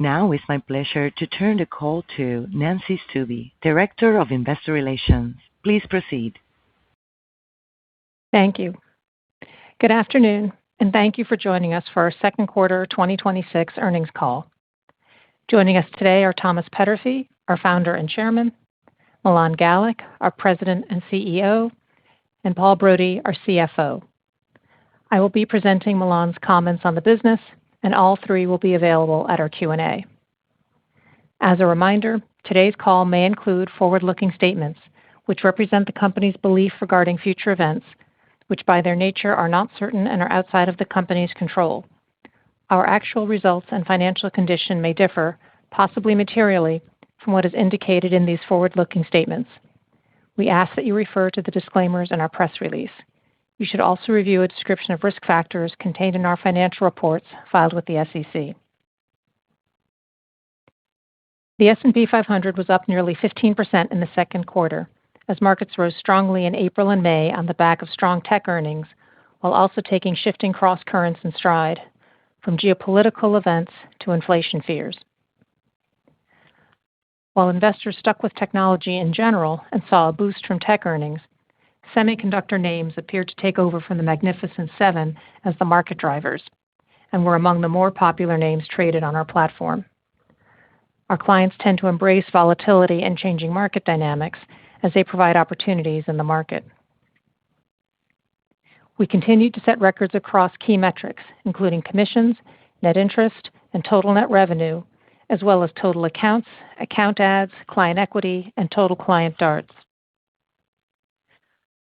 Now it's my pleasure to turn the call to Nancy Stuebe, Director of Investor Relations. Please proceed. Thank you. Good afternoon, and thank you for joining us for our second quarter 2026 earnings call. Joining us today are Thomas Peterffy, our Founder and Chairman, Milan Galik, our President and CEO, and Paul Brody, our CFO. I will be presenting Milan's comments on the business, and all three will be available at our Q&A. As a reminder, today's call may include forward-looking statements which represent the company's belief regarding future events, which by their nature are not certain and are outside of the company's control. Our actual results and financial condition may differ, possibly materially, from what is indicated in these forward-looking statements. We ask that you refer to the disclaimers in our press release. You should also review a description of risk factors contained in our financial reports filed with the SEC. The S&P 500 was up nearly 15% in the second quarter, as markets rose strongly in April and May on the back of strong tech earnings, while also taking shifting cross-currents in stride, from geopolitical events to inflation fears. While investors stuck with technology in general and saw a boost from tech earnings, semiconductor names appeared to take over from the Magnificent Seven as the market drivers, and were among the more popular names traded on our platform. Our clients tend to embrace volatility and changing market dynamics as they provide opportunities in the market. We continued to set records across key metrics, including commissions, net interest, and total net revenue, as well as total accounts, account adds, client equity, and total client DARTs.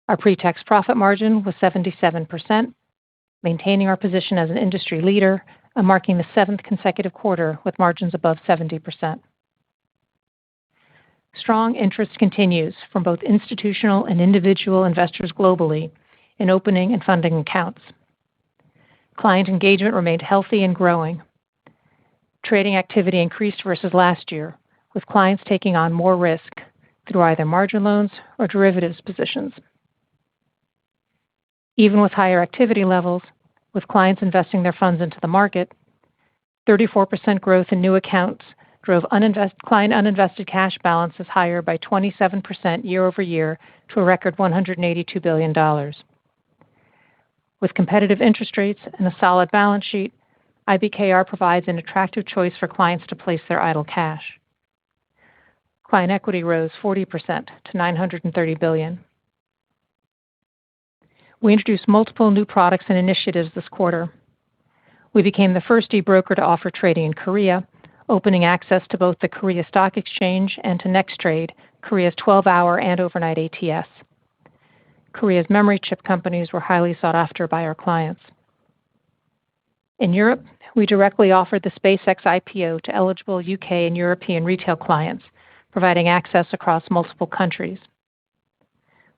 Our pre-tax profit margin was 77%, maintaining our position as an industry leader and marking the 7th consecutive quarter with margins above 70%. Strong interest continues from both institutional and individual investors globally in opening and funding accounts. Client engagement remained healthy and growing. Trading activity increased versus last year, with clients taking on more risk through either margin loans or derivatives positions. Even with higher activity levels, with clients investing their funds into the market, 34% growth in new accounts drove client uninvested cash balances higher by 27% year over year to a record $182 billion. With competitive interest rates and a solid balance sheet, IBKR provides an attractive choice for clients to place their idle cash. Client equity rose 40% to $930 billion. We introduced multiple new products and initiatives this quarter. We became the first e-broker to offer trading in Korea, opening access to both the Korea Stock Exchange and to NextTrade, Korea's 12-hour and overnight ATS. Korea's memory chip companies were highly sought after by our clients. In Europe, we directly offered the SpaceX IPO to eligible UK and European retail clients, providing access across multiple countries.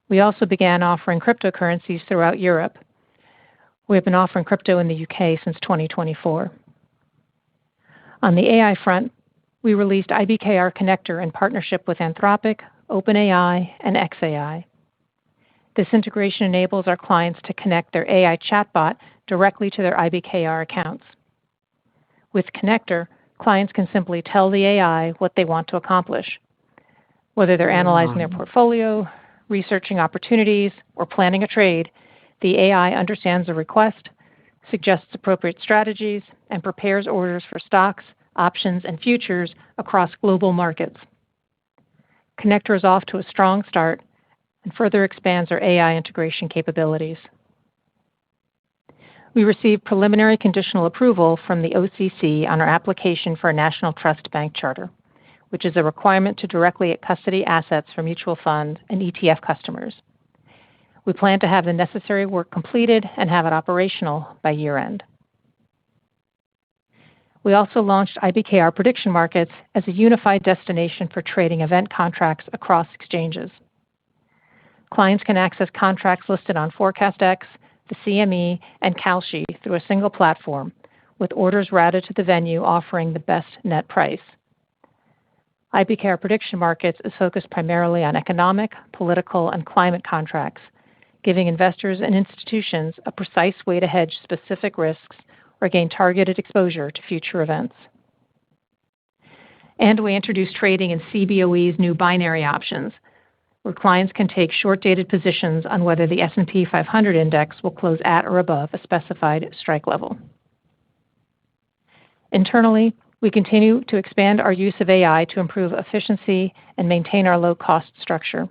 We also began offering cryptocurrencies throughout Europe. We have been offering crypto in the UK since 2024. On the AI front, we released IBKR Connector in partnership with Anthropic, OpenAI, and xAI. This integration enables our clients to connect their AI chatbot directly to their IBKR accounts. With Connector, clients can simply tell the AI what they want to accomplish. Whether they're analyzing their portfolio, researching opportunities, or planning a trade, the AI understands the request, suggests appropriate strategies, and prepares orders for stocks, options, and futures across global markets. Connector is off to a strong start and further expands our AI integration capabilities. We received preliminary conditional approval from the OCC on our application for a national trust bank charter, which is a requirement to directly custody assets for mutual fund and ETF customers. We plan to have the necessary work completed and have it operational by year-end. We also launched IBKR Prediction Markets as a unified destination for trading event contracts across exchanges. Clients can access contracts listed on ForecastX, the CME, and Kalshi through a single platform, with orders routed to the venue offering the best net price. IBKR Prediction Markets is focused primarily on economic, political, and climate contracts, giving investors and institutions a precise way to hedge specific risks or gain targeted exposure to future events. And we introduced trading in CBOE's new binary options, where clients can take short-dated positions on whether the S&P 500 index will close at or above a specified strike level. Internally, we continue to expand our use of AI to improve efficiency and maintain our low-cost structure.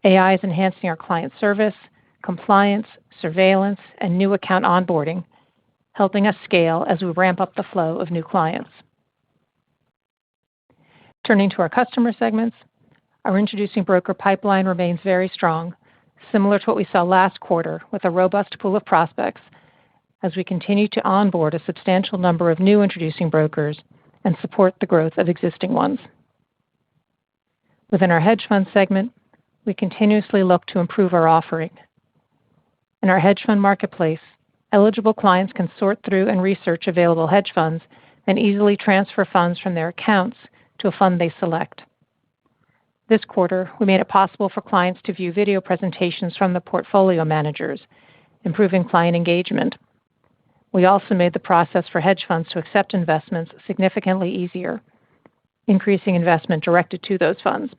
AI is enhancing our client service, compliance, surveillance, and new account onboarding, helping us scale as we ramp up the flow of new clients. Turning to our customer segments, our introducing broker pipeline remains very strong, similar to what we saw last quarter, with a robust pool of prospects as we continue to onboard a substantial number of new introducing brokers and support the growth of existing ones. Within our hedge fund segment, we continuously look to improve our offering. In our hedge fund marketplace, eligible clients can sort through and research available hedge funds and easily transfer funds from their accounts to a fund they select. This quarter, we made it possible for clients to view video presentations from the portfolio managers, improving client engagement. We also made the process for hedge funds to accept investments significantly easier, increasing investment directed to those funds.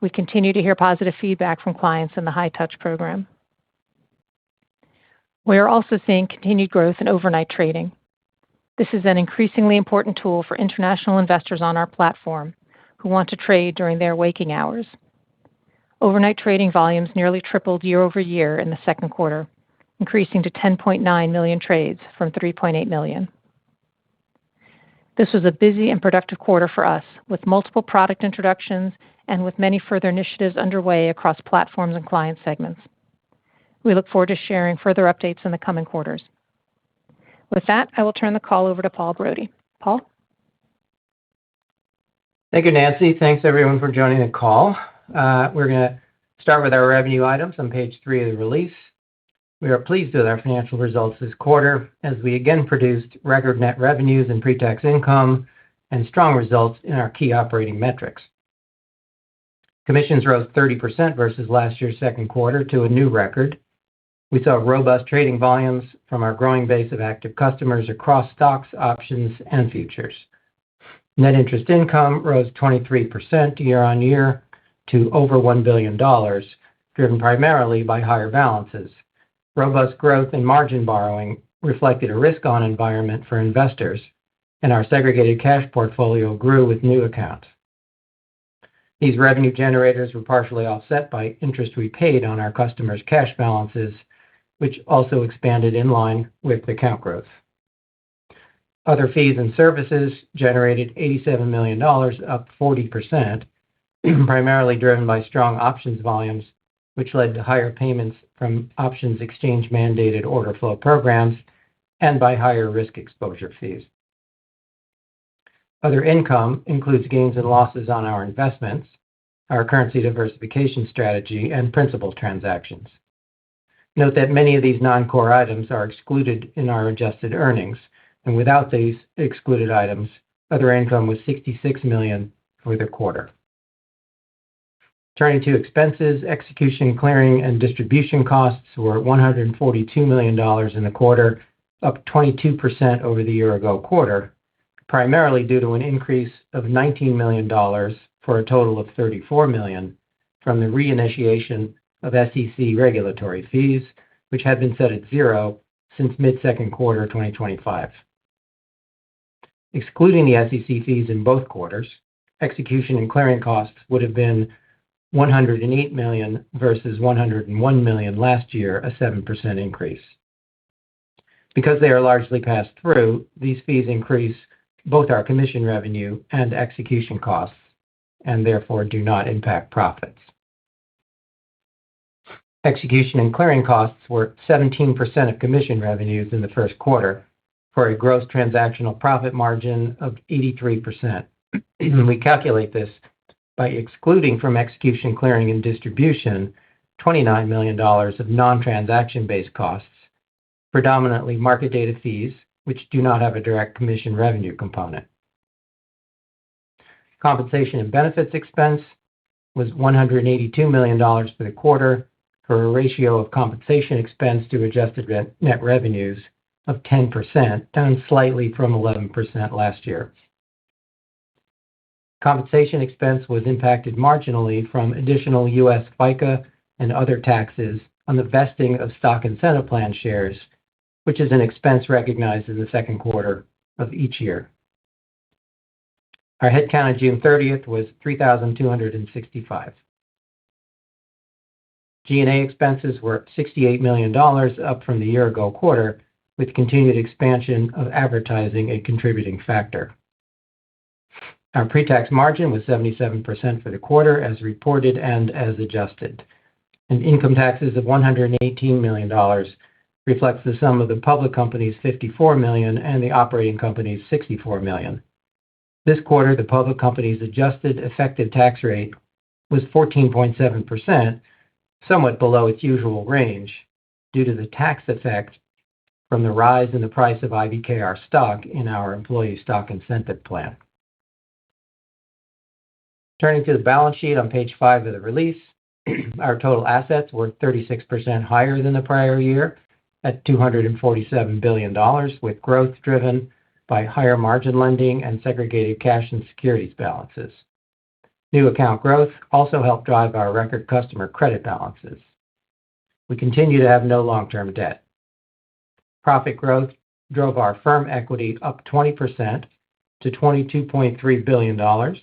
We continue to hear positive feedback from clients in the high-touch program. We are also seeing continued growth in overnight trading. This is an increasingly important tool for international investors on our platform who want to trade during their waking hours. Overnight trading volumes nearly tripled year over year in the second quarter, increasing to 10.9 million trades from 3.8 million. This was a busy and productive quarter for us, with multiple product introductions and with many further initiatives underway across platforms and client segments. We look forward to sharing further updates in the coming quarters. With that, I will turn the call over to Paul Brody. Paul? Thank you, Nancy. Thanks, everyone, for joining the call. We're going to start with our revenue items on page 3 of the release. We are pleased with our financial results this quarter as we again produced record net revenues and pre-tax income and strong results in our key operating metrics. Commissions rose 30% versus last year's second quarter to a new record. We saw robust trading volumes from our growing base of active customers across stocks, options, and futures. Net interest income rose 23% year-on-year to over $1 billion, driven primarily by higher balances. Robust growth in margin borrowing reflected a risk-on environment for investors, and our segregated cash portfolio grew with new accounts. These revenue generators were partially offset by interest we paid on our customers' cash balances, which also expanded in line with account growth. Other fees and services generated $87 million, up 40%, primarily driven by strong options volumes, which led to higher payments from options exchange-mandated order flow programs and by higher risk exposure fees. Other income includes gains and losses on our investments, our currency diversification strategy, and principal transactions. Note that many of these non-core items are excluded in our adjusted earnings, and without these excluded items, other income was $66 million for the quarter. Turning to expenses, execution, clearing, and distribution costs were $142 million in the quarter, up 22% over the year-ago quarter, primarily due to an increase of $19 million for a total of $34 million from the reinitiation of SEC regulatory fees, which had been set at zero since mid-second quarter 2025. Excluding the SEC fees in both quarters, execution and clearing costs would have been $108 million versus $101 million last year, a 7% increase. Because they are largely passed through, these fees increase both our commission revenue and execution costs, and therefore do not impact profits. Execution and clearing costs were 17% of commission revenues in the first quarter, for a gross transactional profit margin of 83%. We calculate this by excluding from execution, clearing, and distribution $29 million of non-transaction-based costs, predominantly market data fees, which do not have a direct commission revenue component. Compensation and benefits expense was $182 million for the quarter, for a ratio of compensation expense to adjusted net revenues of 10%, down slightly from 11% last year. Compensation expense was impacted marginally from additional U.S. FICA and other taxes on the vesting of stock incentive plan shares, which is an expense recognized in the second quarter of each year. Our headcount on June 30th was 3,265. G&A expenses were $68 million, up from the year-ago quarter, with continued expansion of advertising a contributing factor. Our pre-tax margin was 77% for the quarter, as reported and as adjusted. And income taxes of $118 million reflects the sum of the public company's $54 million and the operating company's $64 million. This quarter, the public company's adjusted effective tax rate was 14.7%, somewhat below its usual range, due to the tax effect from the rise in the price of IBKR stock in our employee stock incentive plan. Turning to the balance sheet on page 5 of the release, our total assets were 36% higher than the prior year at $247 billion, with growth driven by higher margin lending and segregated cash and securities balances. New account growth also helped drive our record customer credit balances. We continue to have no long-term debt. Profit growth drove our firm equity up 20% to $22.3 billion.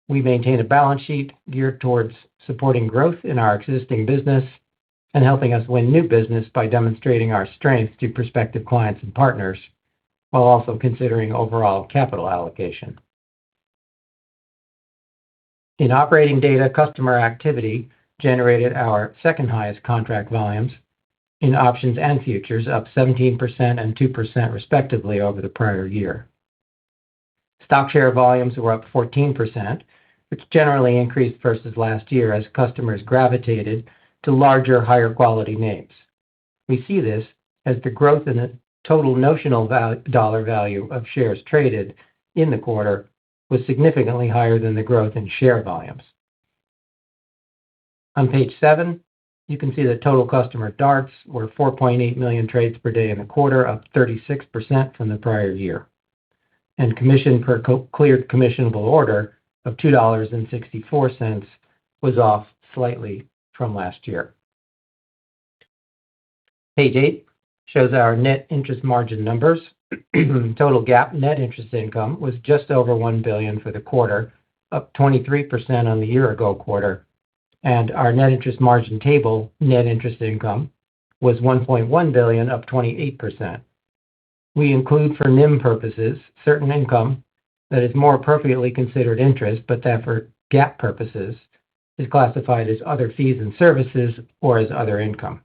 We maintain a balance sheet geared towards supporting growth in our existing business and helping us win new business by demonstrating our strength to prospective clients and partners, while also considering overall capital allocation. In operating data, customer activity generated our second highest contract volumes in options and futures, up 17% and 2% respectively over the prior year. Stock share volumes were up 14%, which generally increased versus last year as customers gravitated to larger, higher quality names. We see this as the growth in the total notional dollar value of shares traded in the quarter was significantly higher than the growth in share volumes. On page 7, you can see that total customer DARTs were 4.8 million trades per day in the quarter, up 36% from the prior year. And commission per cleared commissionable order of $2.64 was off slightly from last year. Page 8 shows our net interest margin numbers. Total GAAP net interest income was just over $1 billion for the quarter, up 23% on the year-ago quarter, and our net interest margin table net interest income was $1.1 billion, up 28%. We include for NIM purposes certain income that is more appropriately considered interest, but that for GAAP purposes is classified as other fees and services or as other income.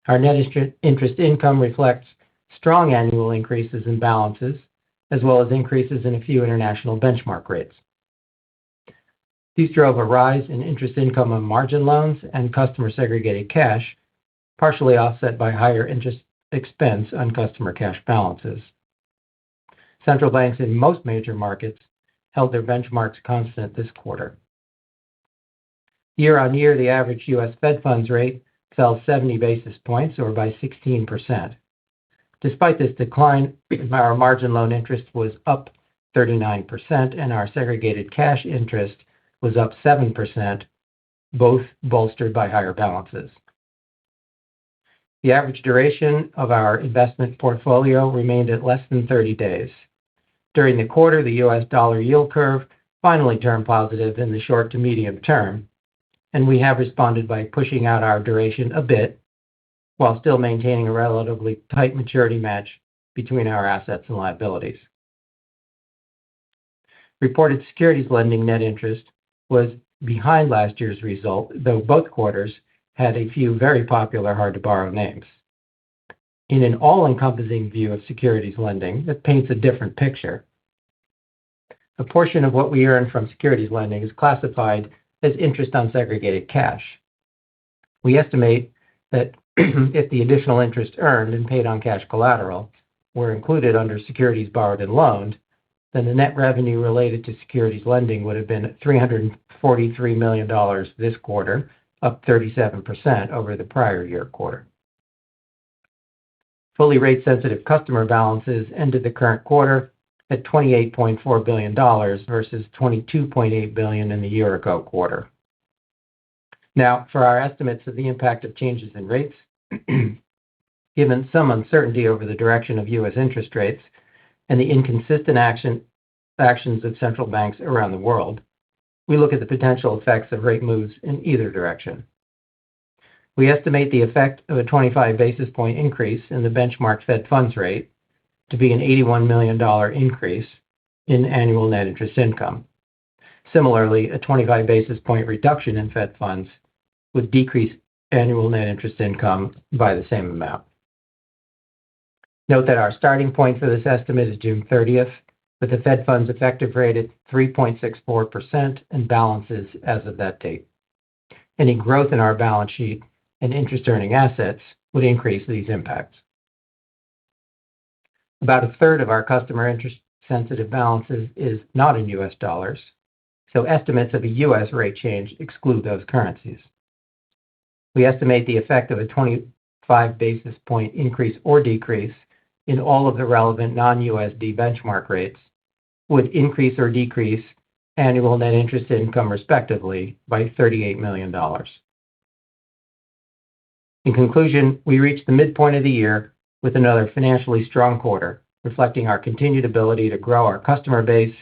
Our net interest income reflects strong annual increases in balances, as well as increases in a few international benchmark rates. These drove a rise in interest income on margin loans and customer segregated cash, partially offset by higher interest expense on customer cash balances. Central banks in most major markets held their benchmarks constant this quarter. Year on year, the average U.S. Fed funds rate fell 70 basis points, or by 16%. Despite this decline, our margin loan interest was up 39%, and our segregated cash interest was up 7%, both bolstered by higher balances. The average duration of our investment portfolio remained at less than 30 days. During the quarter, the U.S. dollar yield curve finally turned positive in the short to medium term, and we have responded by pushing out our duration a bit, while still maintaining a relatively tight maturity match between our assets and liabilities. Reported securities lending net interest was behind last year's result, though both quarters had a few very popular hard-to-borrow names. In an all-encompassing view of securities lending that paints a different picture, a portion of what we earn from securities lending is classified as interest on segregated cash. We estimate that if the additional interest earned and paid on cash collateral were included under securities borrowed and loaned, then the net revenue related to securities lending would have been $343 million this quarter, up 37% over the prior year quarter. Fully rate-sensitive customer balances ended the current quarter at $28.4 billion versus $22.8 billion in the year-ago quarter. Now, for our estimates of the impact of changes in rates, given some uncertainty over the direction of U.S. interest rates and the inconsistent actions of central banks around the world, we look at the potential effects of rate moves in either direction. We estimate the effect of a 25 basis point increase in the benchmark Fed funds rate to be an $81 million increase in annual net interest income. Similarly, a 25 basis point reduction in Fed funds would decrease annual net interest income by the same amount. Note that our starting point for this estimate is June 30th, with the Fed funds effective rate at 3.64% and balances as of that date. Any growth in our balance sheet and interest-earning assets would increase these impacts. About a third of our customer interest-sensitive balances is not in U.S. dollars, so estimates of a U.S. rate change exclude those currencies. We estimate the effect of a 25 basis point increase or decrease in all of the relevant non-USD benchmark rates would increase or decrease annual net interest income respectively by $38 million. In conclusion, we reached the midpoint of the year with another financially strong quarter, reflecting our continued ability to grow our customer base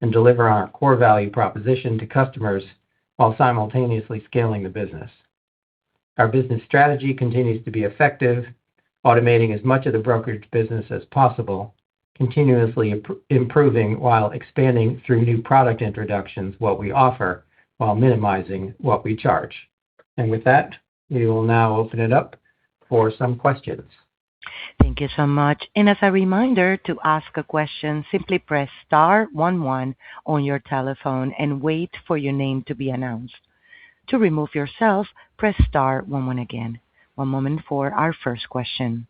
and deliver on our core value proposition to customers while simultaneously scaling the business. Our business strategy continues to be effective, automating as much of the brokerage business as possible, continuously improving while expanding through new product introductions what we offer while minimizing what we charge. And with that, we will now open it up for some questions. Thank you so much. And as a reminder, to ask a question, simply press *11 on your telephone and wait for your name to be announced. To remove yourself, press *11 again. One moment for our first question.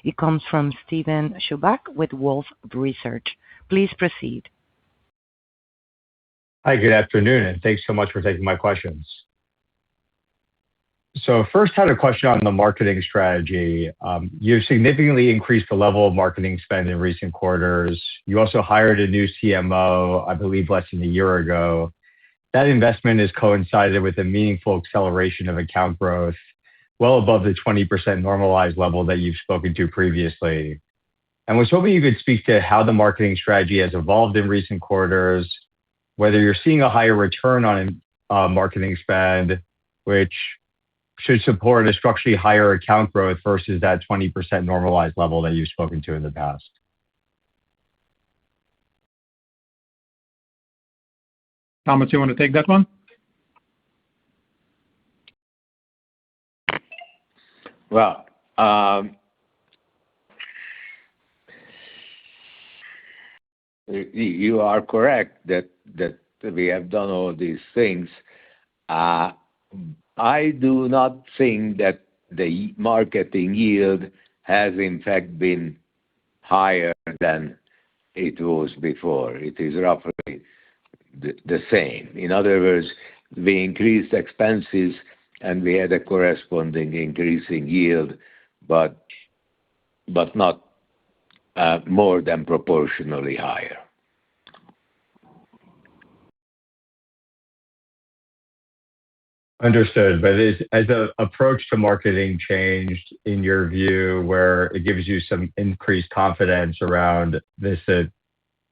It comes from Steven Chubak with Wolfe Research. Please proceed. Hi, good afternoon, and thanks so much for taking my questions. So first, I had a question on the marketing strategy. You've significantly increased the level of marketing spend in recent quarters. You also hired a new CMO, I believe, less than a year ago. That investment has coincided with a meaningful acceleration of account growth, well above the 20% normalized level that you've spoken to previously. And was hoping you could speak to how the marketing strategy has evolved in recent quarters, whether you're seeing a higher return on marketing spend, which should support a structurally higher account growth versus that 20% normalized level that you've spoken to in the past. Thomas, you want to take that one? Well, you are correct that we have done all these things. I do not think that the marketing yield has in fact been higher than it was before. It is roughly the same. In other words, we increased expenses and we had a corresponding increasing yield, but not more than proportionally higher. Understood. But as the approach to marketing changed in your view, where it gives you some increased confidence around this,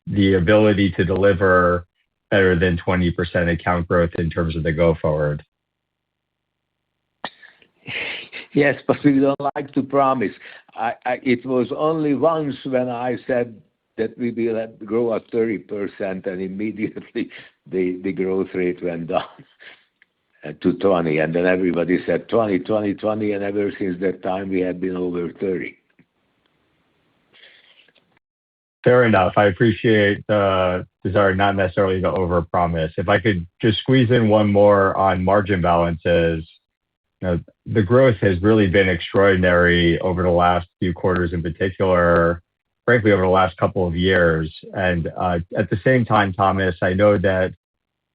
the ability to deliver better than 20% account growth in terms of the go forward? Yes, but we don't like to promise. It was only once when I said that we will grow at 30%, and immediately the growth rate went down to 20, and then everybody said 20, 20, 20, and ever since that time we have been over 30. Fair enough. I appreciate the desire not necessarily to overpromise. If I could just squeeze in one more on margin balances. The growth has really been extraordinary over the last few quarters in particular, frankly, over the last couple of years. And at the same time, Thomas, I know that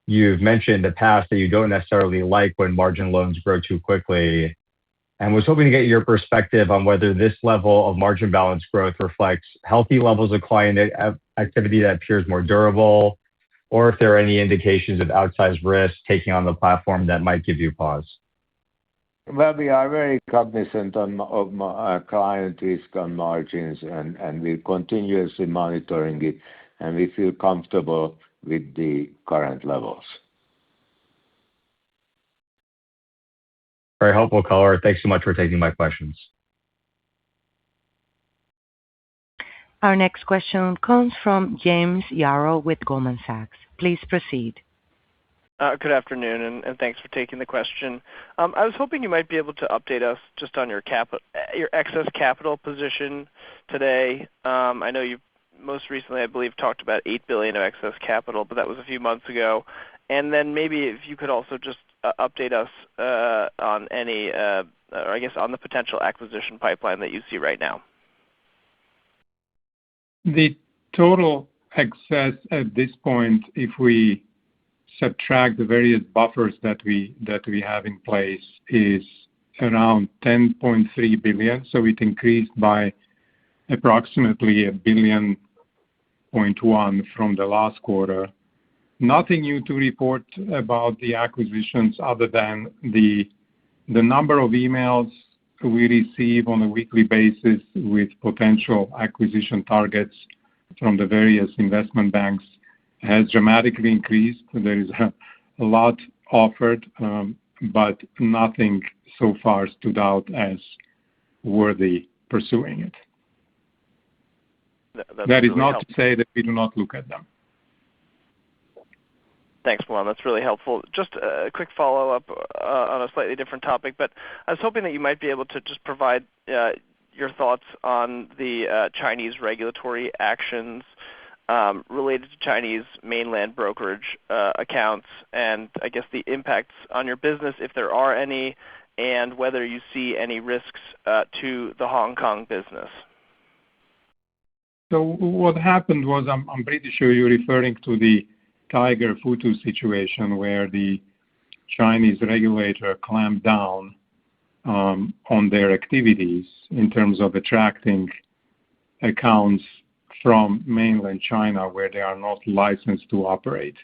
you've mentioned in the past that you don't necessarily like when margin loans grow too quickly. and was hoping to get your perspective on whether this level of margin balance growth reflects healthy levels of client activity that appears more durable, or if there are any indications of outsized risk taking on the platform that might give you pause. Well, we are very cognizant of client risk on margins, and we're continuously monitoring it, and we feel comfortable with the current levels. Very helpful color. Thanks so much for taking my questions. Our next question comes from James Yarrow with Goldman Sachs. Please proceed. Good afternoon, and thanks for taking the question. I was hoping you might be able to update us just on your excess capital position today. I know you most recently, I believe, talked about $8 billion of excess capital, but that was a few months ago. And then maybe if you could also just update us on any, or I guess on the potential acquisition pipeline that you see right now. The total excess at this point, if we subtract the various buffers that we have in place, is around $10.3 billion. So it increased by approximately $1.1 billion from the last quarter. Nothing new to report about the acquisitions other than the number of emails we receive on a weekly basis with potential acquisition targets from the various investment banks has dramatically increased. There is a lot offered, but nothing so far stood out as worthy pursuing it. That is really not to say that we do not look at them. Thanks, Milan. That's really helpful. Just a quick follow-up on a slightly different topic, but I was hoping that you might be able to just provide your thoughts on the Chinese regulatory actions related to Chinese mainland brokerage accounts, and I guess the impacts on your business, if there are any, and whether you see any risks to the Hong Kong business. So what happened was, I'm pretty sure you're referring to the Tiger Futu situation where the Chinese regulator clamped down on their activities in terms of attracting accounts from mainland China where they are not licensed to operate.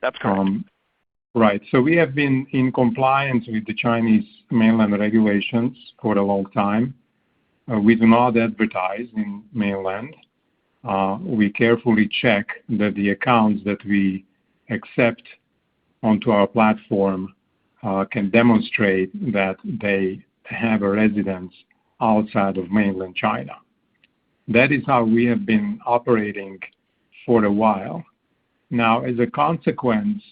That's correct. Right. So we have been in compliance with the Chinese mainland regulations for a long time. We do not advertise in mainland. We carefully check that the accounts that we accept onto our platform can demonstrate that they have a residence outside of mainland China. That is how we have been operating for a while. Now, as a consequence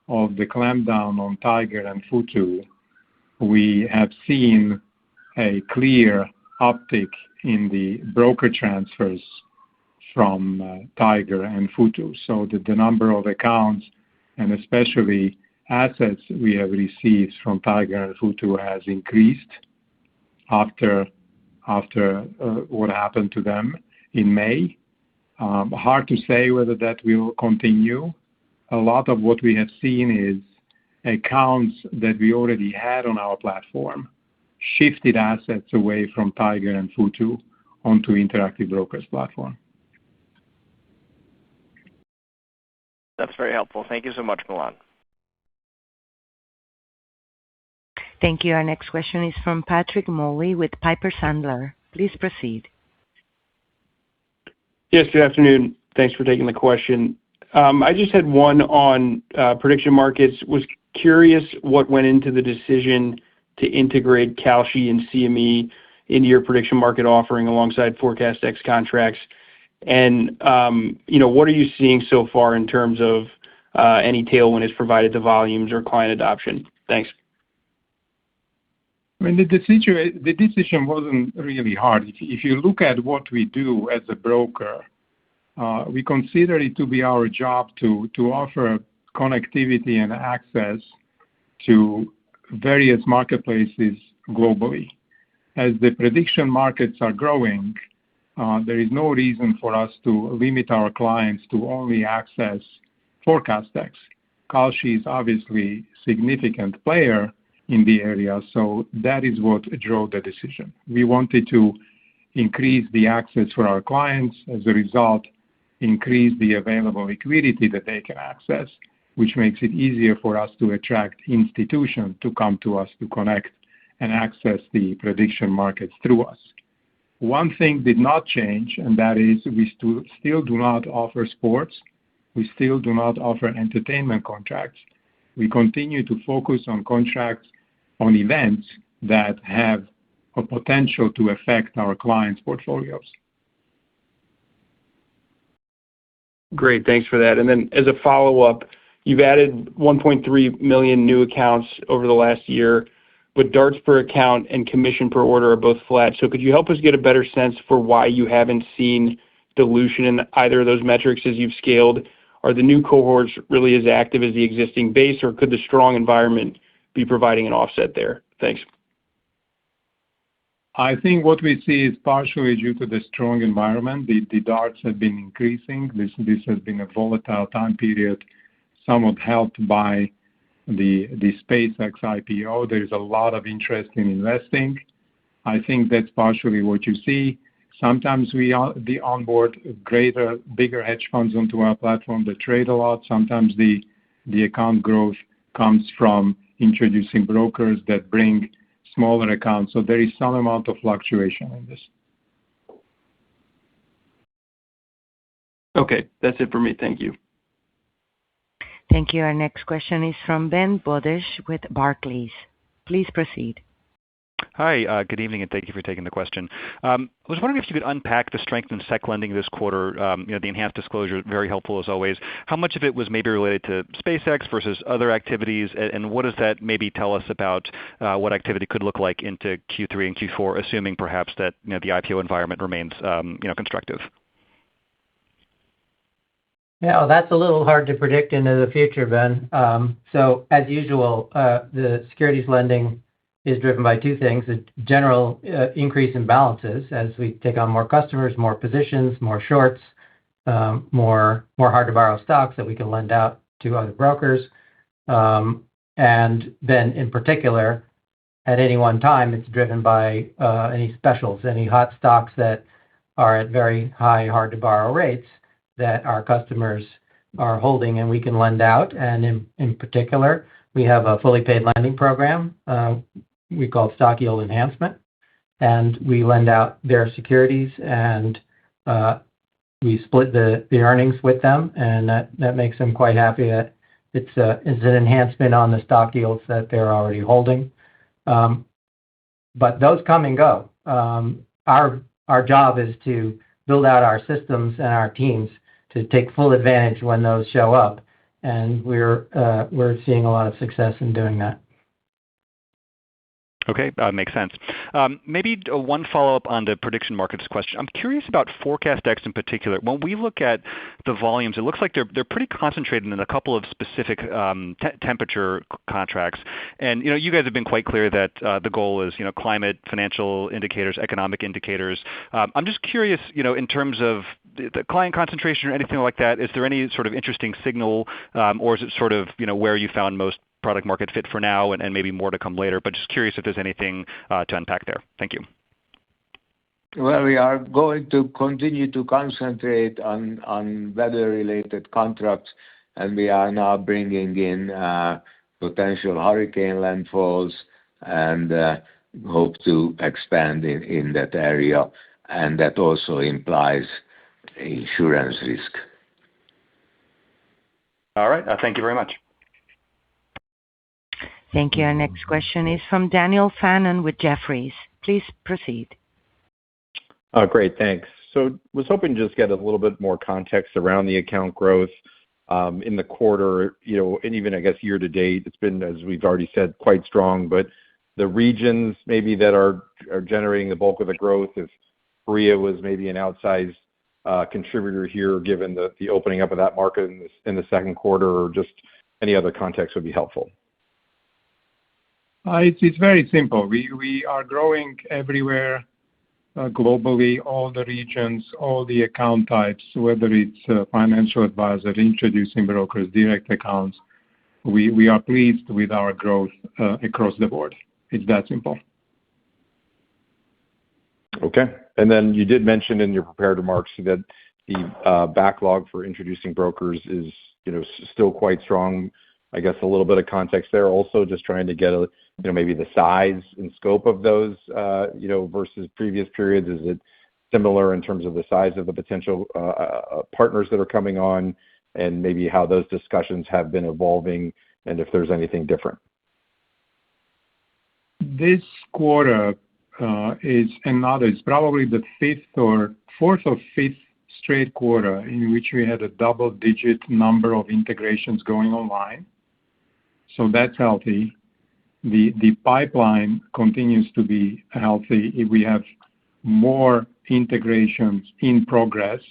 of the clampdown on Tiger and Futu, we have seen a clear uptick in the broker transfers from Tiger and Futu. So the number of accounts and especially assets we have received from Tiger and Futu has increased after what happened to them in May. Hard to say whether that will continue. A lot of what we have seen is accounts that we already had on our platform shifted assets away from Tiger and Futu onto Interactive Brokers platform. That's very helpful. Thank you so much, Milan. Thank you. Our next question is from Patrick Moley with Piper Sandler. Please proceed. Yes, good afternoon. Thanks for taking the question. I just had one on prediction markets. Was curious what went into the decision to integrate Kalshi and CME into your prediction market offering alongside ForecastX contracts. And, what are you seeing so far in terms of any tailwind is provided to volumes or client adoption? Thanks. I mean, the decision wasn't really hard. If you look at what we do as a broker, we consider it to be our job to offer connectivity and access to various marketplaces globally. As the prediction markets are growing, there is no reason for us to limit our clients to only access ForecastX. Kalshi is obviously a significant player in the area. So that is what drove the decision. We wanted to increase the access for our clients. As a result, increase the available liquidity that they can access, which makes it easier for us to attract institutions to come to us to connect and access the prediction markets through us. One thing did not change, and that is we still do not offer sports. We still do not offer entertainment contracts. We continue to focus on contracts on events that have a potential to affect our clients' portfolios. Great. Thanks for that. And then as a follow-up, you've added 1.3 million new accounts over the last year, but DARTs per account and commission per order are both flat. So could you help us get a better sense for why you haven't seen dilution in either of those metrics as you've scaled? Are the new cohorts really as active as the existing base, or could the strong environment be providing an offset there? Thanks. I think what we see is partially due to the strong environment. The DARTs have been increasing. This has been a volatile time period, somewhat helped by the SpaceX IPO. There is a lot of interest in investing. I think that's partially what you see. Sometimes we onboard bigger hedge funds onto our platform that trade a lot. Sometimes the account growth comes from introducing brokers that bring smaller accounts. So there is some amount of fluctuation in this. Okay, that's it for me. Thank you. Thank you. Our next question is from Ben Budish with Barclays. Please proceed. Hi, good evening, and thank you for taking the question. I was wondering if you could unpack the strength in sec lending this quarter. The enhanced disclosure, very helpful as always. How much of it was maybe related to SpaceX versus other activities, and what does that maybe tell us about what activity could look like into Q3 and Q4, assuming perhaps that the IPO environment remains constructive? Yeah, well, that's a little hard to predict into the future, Ben. So as usual, the securities lending is driven by two things: a general increase in balances as we take on more customers, more positions, more shorts, more hard-to-borrow stocks that we can lend out to other brokers. And then in particular, at any one time, it's driven by any specials, any hot stocks that are at very high hard-to-borrow rates that our customers are holding and we can lend out. And in particular, we have a fully paid lending program we call Stock Yield Enhancement, and we lend out their securities, and we split the earnings with them, and that makes them quite happy that it's an enhancement on the stock yields that they're already holding. But those come and go. Our job is to build out our systems and our teams to take full advantage when those show up, and we're seeing a lot of success in doing that. Okay, makes sense. Maybe one follow-up on the prediction markets question. I'm curious about ForecastX in particular. When we look at the volumes, it looks like they're pretty concentrated in a couple of specific temperature contracts. And you guys have been quite clear that the goal is climate, financial indicators, economic indicators. I'm just curious, in terms of the client concentration or anything like that, is there any sort of interesting signal, or is it sort of where you found most product market fit for now and maybe more to come later? But just curious if there's anything to unpack there. Thank you. Well, we are going to continue to concentrate on weather-related contracts, and we are now bringing in potential hurricane landfalls and hope to expand in that area, and that also implies insurance risk. All right. Thank you very much. Thank you. Our next question is from Daniel Fannon with Jefferies. Please proceed. Great, thanks. So was hoping to just get a little bit more context around the account growth in the quarter, and even I guess year to date. It's been, as we've already said, quite strong, but the regions maybe that are generating the bulk of the growth, if Korea was maybe an outsized contributor here, given the opening up of that market in the second quarter, or just any other context would be helpful. It's very simple. We are growing everywhere globally, all the regions, all the account types, whether it's financial advisor, introducing brokers, direct accounts. we are pleased with our growth across the board. It's that simple. Okay. And then you did mention in your prepared remarks that the backlog for introducing brokers is, still quite strong. I guess a little bit of context there. Also, just trying to get maybe the size and scope of those, versus previous periods. Is it similar in terms of the size of the potential partners that are coming on, and maybe how those discussions have been evolving, and if there's anything different? This quarter it's probably the fourth or fifth straight quarter in which we had a double-digit number of integrations going online. So that's healthy. The pipeline continues to be healthy. We have more integrations in progress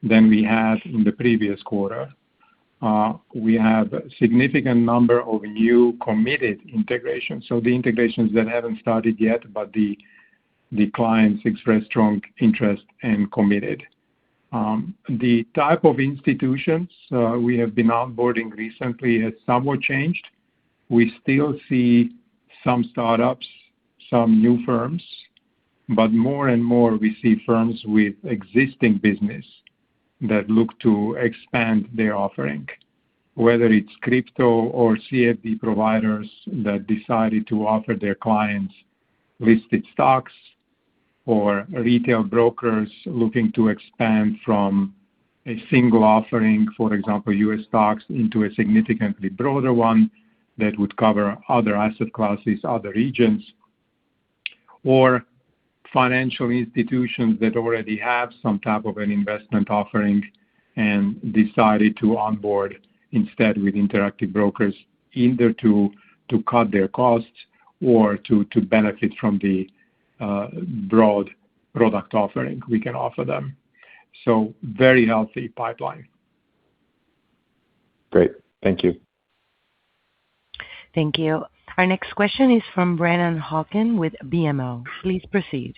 than we had in the previous quarter. We have a significant number of new committed integrations. So the integrations that haven't started yet, but the clients express strong interest and committed. The type of institutions we have been onboarding recently has somewhat changed. We still see some startups, some new firms, but more and more we see firms with existing business that look to expand their offering, whether it's crypto or CFD providers that decided to offer their clients listed stocks, or retail brokers looking to expand from a single offering, for example, U.S. stocks, into a significantly broader one that would cover other asset classes, other regions, or financial institutions that already have some type of an investment offering and decided to onboard instead with Interactive Brokers, either to cut their costs or to benefit from the broad product offering we can offer them. So very healthy pipeline. Great. Thank you. Thank you. Our next question is from Brennan Hawken with BMO. Please proceed.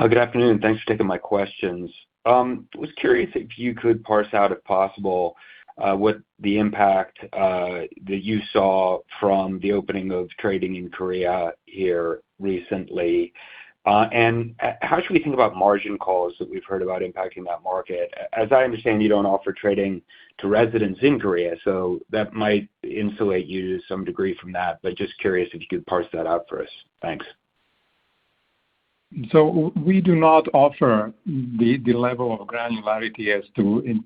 Good afternoon. Thanks for taking my questions. Was curious if you could parse out, if possible, what the impact that you saw from the opening of trading in Korea here recently. And how should we think about margin calls that we've heard about impacting that market? As I understand, you don't offer trading to residents in Korea, so that might insulate you to some degree from that, but just curious if you could parse that out for us. Thanks. So we do not offer the level of granularity as to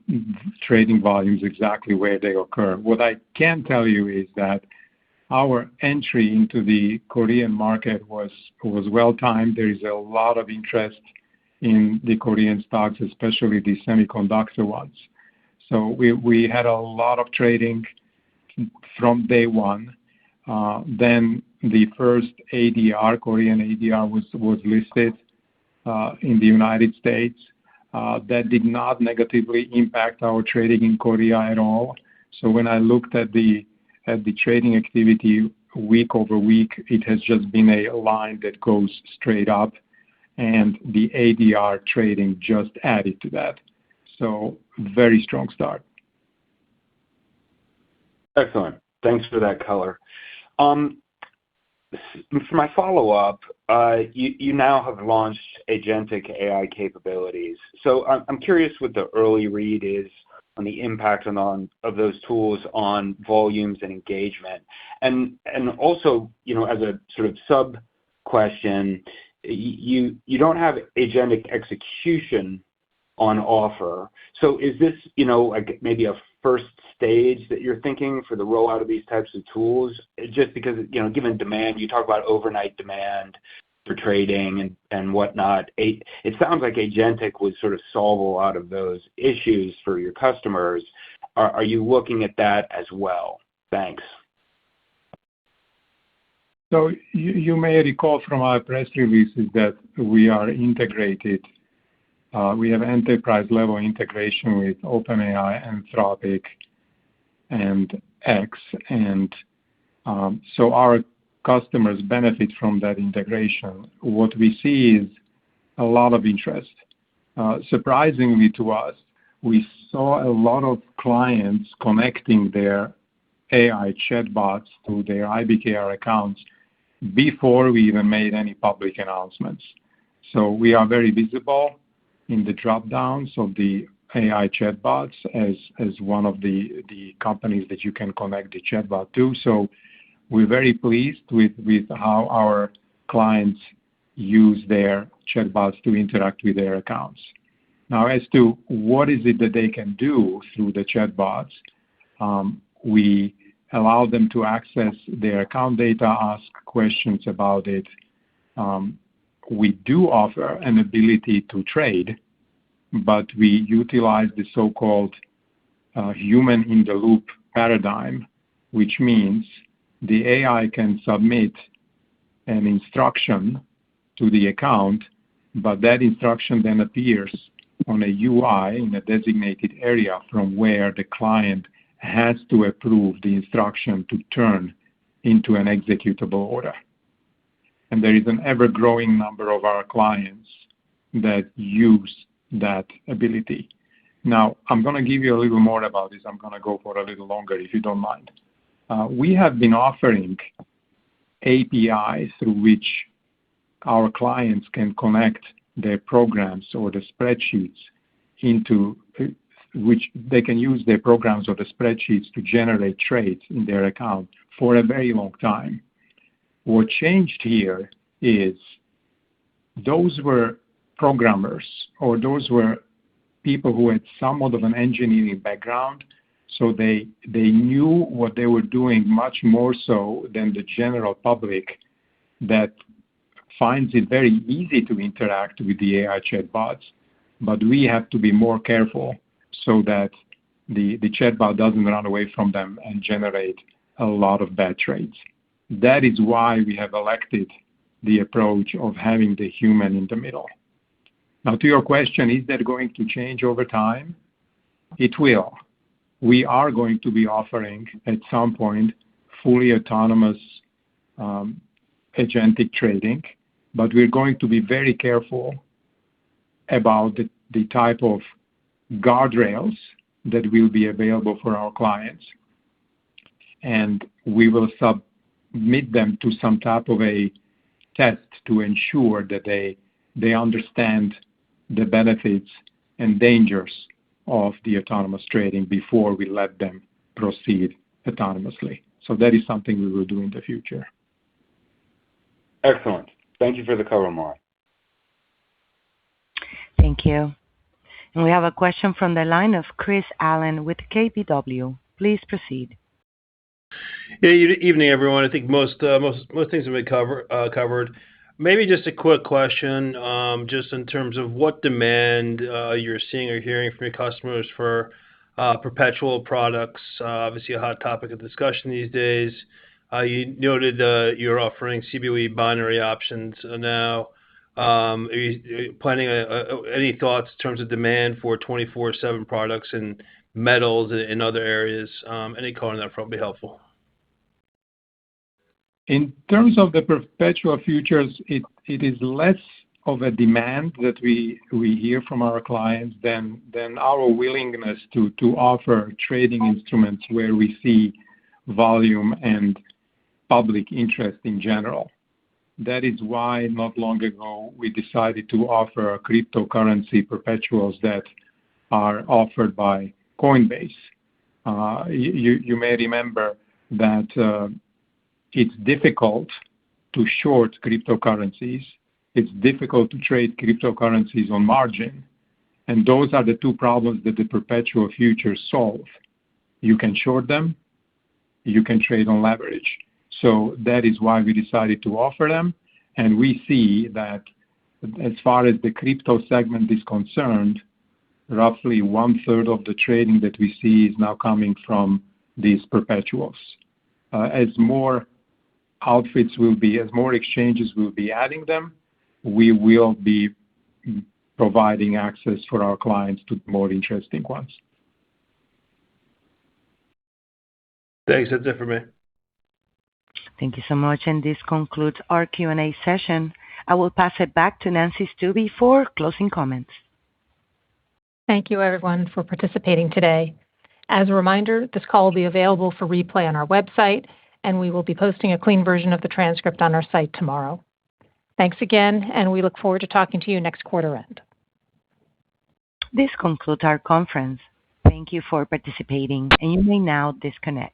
trading volumes exactly where they occur. What I can tell you is that our entry into the Korean market was well-timed. There is a lot of interest in the Korean stocks, especially the semiconductor ones. So we had a lot of trading from day one. Then the first ADR, Korean ADR, was listed in the United States. That did not negatively impact our trading in Korea at all. So when I looked at the trading activity week over week, it has just been a line that goes straight up, and the ADR trading just added to that. So very strong start. Excellent. Thanks for that color. For my follow-up, you now have launched agentic AI capabilities. So I'm curious what the early read is on the impact of those tools on volumes and engagement. And also, as a sort of sub-question, you don't have agentic execution on offer. So is this, like maybe a first stage that you're thinking for the rollout of these types of tools? Just because, given demand, you talk about overnight demand for trading and whatnot. It sounds like agentic would sort of solve a lot of those issues for your customers. Are you looking at that as well? Thanks. So you may recall from our press releases that we are integrated. We have enterprise-level integration with OpenAI, Anthropic, and X. And so our customers benefit from that integration. What we see is a lot of interest. Surprisingly to us, we saw a lot of clients connecting their AI chatbots to their IBKR accounts before we even made any public announcements. We are very visible in the drop-downs of the AI chatbots as one of the companies that you can connect the chatbot to. We're very pleased with how our clients use their chatbots to interact with their accounts. Now, as to what is it that they can do through the chatbots, we allow them to access their account data, ask questions about it. We do offer an ability to trade, but we utilize the so-called human-in-the-loop paradigm, which means the AI can submit an instruction to the account, but that instruction then appears on a UI in a designated area from where the client has to approve the instruction to turn into an executable order. And there is an ever-growing number of our clients that use that ability. Now, I'm going to give you a little more about this. I'm going to go for a little longer, if you don't mind. We have been offering APIs through which our clients can connect their programs or the spreadsheets into which they can use their programs or the spreadsheets to generate trades in their account for a very long time. What changed here is those were programmers or those were people who had somewhat of an engineering background, so they knew what they were doing much more so than the general public that finds it very easy to interact with the AI chatbots, but we have to be more careful so that the chatbot doesn't run away from them and generate a lot of bad trades. That is why we have elected the approach of having the human in the middle. Now, to your question, is that going to change over time? It will. We are going to be offering, at some point, fully autonomous agentic trading, but we're going to be very careful about the type of guardrails that will be available for our clients. And we will submit them to some type of a test to ensure that they understand the benefits and dangers of the autonomous trading before we let them proceed autonomously. So that is something we will do in the future. Excellent. Thank you for the cover, Mark. Thank you. And we have a question from the line of Chris Allen with KBW. Please proceed. Yeah, evening, everyone. I think most things have been covered. Maybe just a quick question, just in terms of what demand you're seeing or hearing from your customers for perpetual products. Obviously, a hot topic of discussion these days. You noted you're offering CBOE binary options now. Are you planning any thoughts in terms of demand for 24/7 products and metals in other areas? Any color on that front would be helpful. In terms of the perpetual futures, it is less of a demand that we hear from our clients than our willingness to offer trading instruments where we see volume and public interest in general. That is why not long ago we decided to offer cryptocurrency perpetuals that are offered by Coinbase. You may remember that it's difficult to short cryptocurrencies. It's difficult to trade cryptocurrencies on margin. And those are the two problems that the perpetual futures solve. You can short them, you can trade on leverage. So that is why we decided to offer them. And we see that as far as the crypto segment is concerned, roughly 1/3 of the trading that we see is now coming from these perpetuals. As more exchanges will be adding them, we will be providing access for our clients to more interesting ones. Thanks. That's it for me. Thank you so much. And this concludes our Q&A session. I will pass it back to Nancy Stuebe for closing comments. Thank you, everyone, for participating today. As a reminder, this call will be available for replay on our website, and we will be posting a clean version of the transcript on our site tomorrow. Thanks again, and we look forward to talking to you next quarter end. This concludes our conference. Thank you for participating, and you may now disconnect.